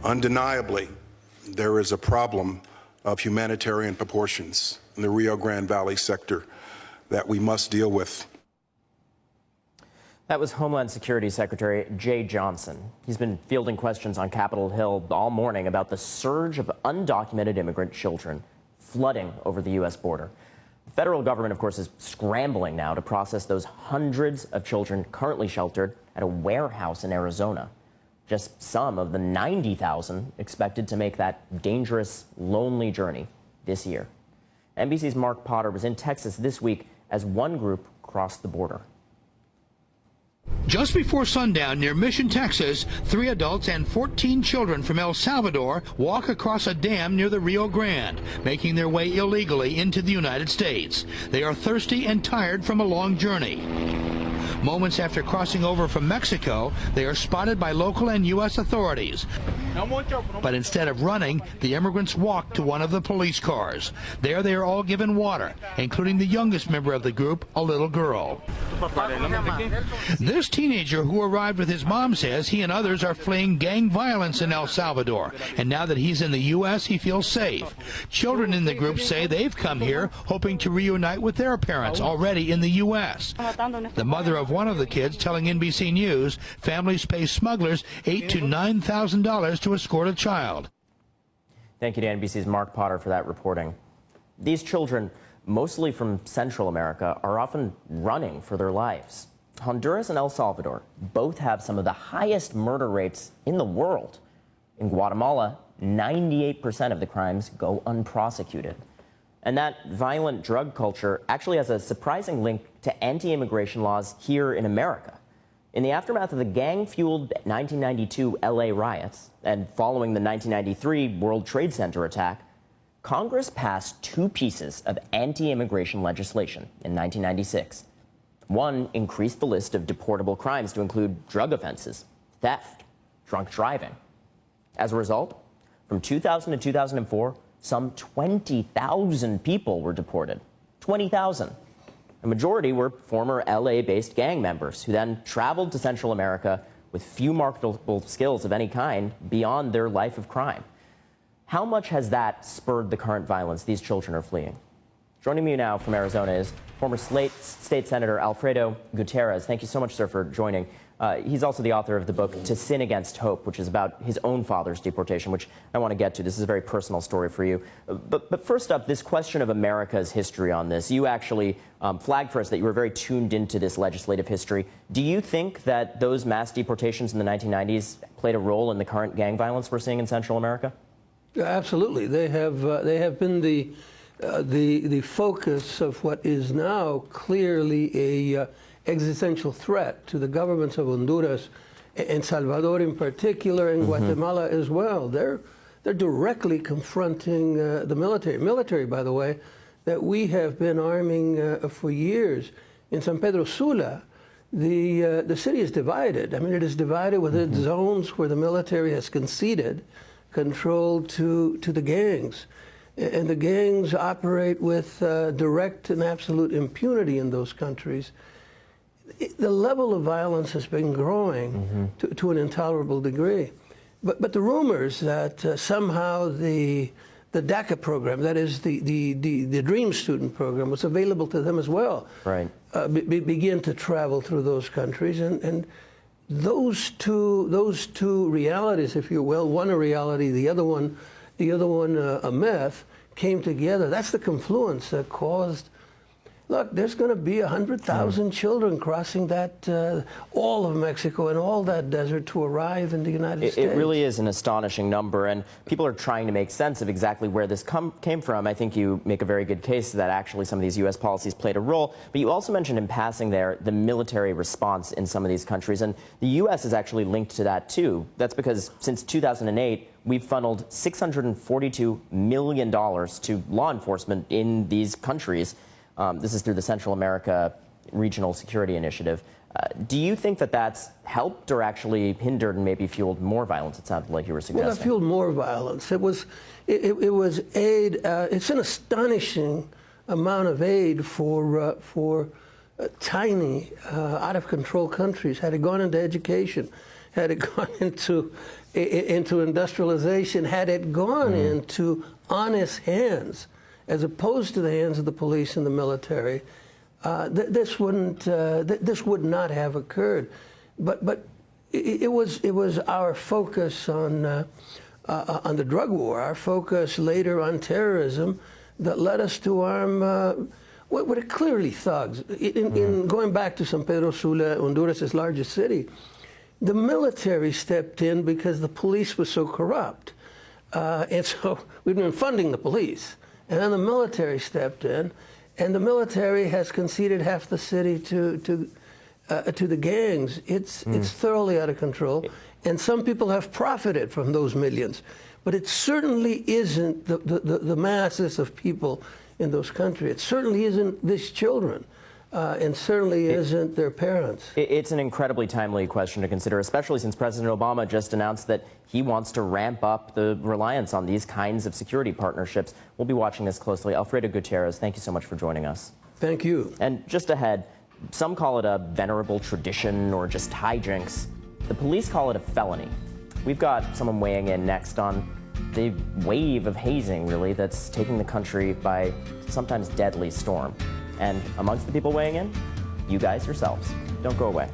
Undeniably, there is a problem of humanitarian proportions in the Rio Grande Valley sector that we must deal with. That was Homeland Security Secretary Jay Johnson. He's been fielding questions on Capitol Hill all morning about the surge of undocumented immigrant children flooding over the U.S. border. The federal government, of course, is scrambling now to process those hundreds of children currently sheltered at a warehouse in Arizona. Just some of the 90,000 expected to make that dangerous, lonely journey this year. NBC's Mark Potter was in Texas this week as one group crossed the border. Just before sundown near Mission, Texas, 3 adults and 14 children from El Salvador walk across a dam near the Rio Grande, making their way illegally into the United States. They are thirsty and tired from a long journey. Moments after crossing over from Mexico, they are spotted by local and U.S. authorities. But instead of running, the immigrants walk to one of the police cars. There they are all given water, including the youngest member of the group, a little girl. This teenager who arrived with his mom says he and others are fleeing gang violence in El Salvador, and now that he's in the U.S., he feels safe. Children in the group say they've come here hoping to reunite with their parents already in the U.S. The mother of one of the kids telling NBC News families pay smugglers $8,000 to $9,000 to escort a child. Thank you to NBC's Mark Potter for that reporting. These children, mostly from Central America, are often running for their lives. Honduras and El Salvador both have some of the highest murder rates in the world. In Guatemala, 98% of the crimes go unprosecuted. And that violent drug culture actually has a surprising link to anti-immigration laws here in America. In the aftermath of the gang-fueled 1992 LA riots and following the 1993 World Trade Center attack, Congress passed 2 pieces of anti-immigration legislation in 1996. One increased the list of deportable crimes to include drug offenses, theft, drunk driving. As a result, from 2000 to 2004, some 20,000 people were deported. 20,000. A majority were former LA-based gang members who then traveled to Central America with few marketable skills of any kind beyond their life of crime. How much has that spurred the current violence these children are fleeing? Joining me now from Arizona is former State Senator Alfredo Gutierrez. Thank you so much, sir, for joining. He's also the author of the book To Sin Against Hope, which is about his own father's deportation, which I want to get to. This is a very personal story for you. But first up, this question of America's history on this. You actually flagged for us that you were very tuned into this legislative history. Do you think that those mass deportations in the 1990s played a role in the current gang violence we're seeing in Central America? Absolutely. They have been the focus of what is now clearly a existential threat to the governments of Honduras and Salvador in particular, and Guatemala as well. They're directly confronting the military, by the way, that we have been arming for years. In San Pedro Sula, the city is divided. I mean, it is divided with its zones where the military has conceded control to the gangs. And the gangs operate with direct and absolute impunity in those countries. The level of violence has been growing to an intolerable degree. But the rumors that somehow the DACA program, that is the Dream Student program, was available to them as well, right. Begin to travel through those countries. And those two realities, if you will, one a reality, the other one a myth, came together. That's the confluence that caused. Look, there's going to be 100,000 children crossing that, all of Mexico and all that desert to arrive in the United States. It really is an astonishing number, and people are trying to make sense of exactly where this came from. I think you make a very good case that actually some of these U.S. policies played a role, but you also mentioned in passing there the military response in some of these countries, and the U.S. is actually linked to that too. That's because since 2008, we've funneled $642 million to law enforcement in these countries. This is through the Central America Regional Security Initiative. Do you think that that's helped or actually hindered and maybe fueled more violence? It sounded like you were suggesting. Well, that fueled more violence. It was aid. It's an astonishing amount of aid for tiny, out-of-control countries. Had it gone into education, had it gone into industrialization, had it gone into honest hands, as opposed to the hands of the police and the military, this would not have occurred. But it was our focus on the drug war, our focus later on terrorism, that led us to arm what are clearly thugs. In going back to San Pedro Sula, Honduras' largest city, the military stepped in because the police was so corrupt. And so we've been funding the police. And then the military stepped in, and the military has conceded half the city to the gangs. It's thoroughly out of control. And some people have profited from those millions. But it certainly isn't the masses of people in those countries. It certainly isn't these children, and certainly isn't their parents. It's an incredibly timely question to consider, especially since President Obama just announced that he wants to ramp up the reliance on these kinds of security partnerships. We'll be watching this closely. Alfredo Gutierrez, thank you so much for joining us. Thank you. And just ahead, some call it a venerable tradition or just hijinks. The police call it a felony. We've got someone weighing in next on the wave of hazing, really, that's taking the country by sometimes deadly storm. And amongst the people weighing in, you guys yourselves. Don't go away.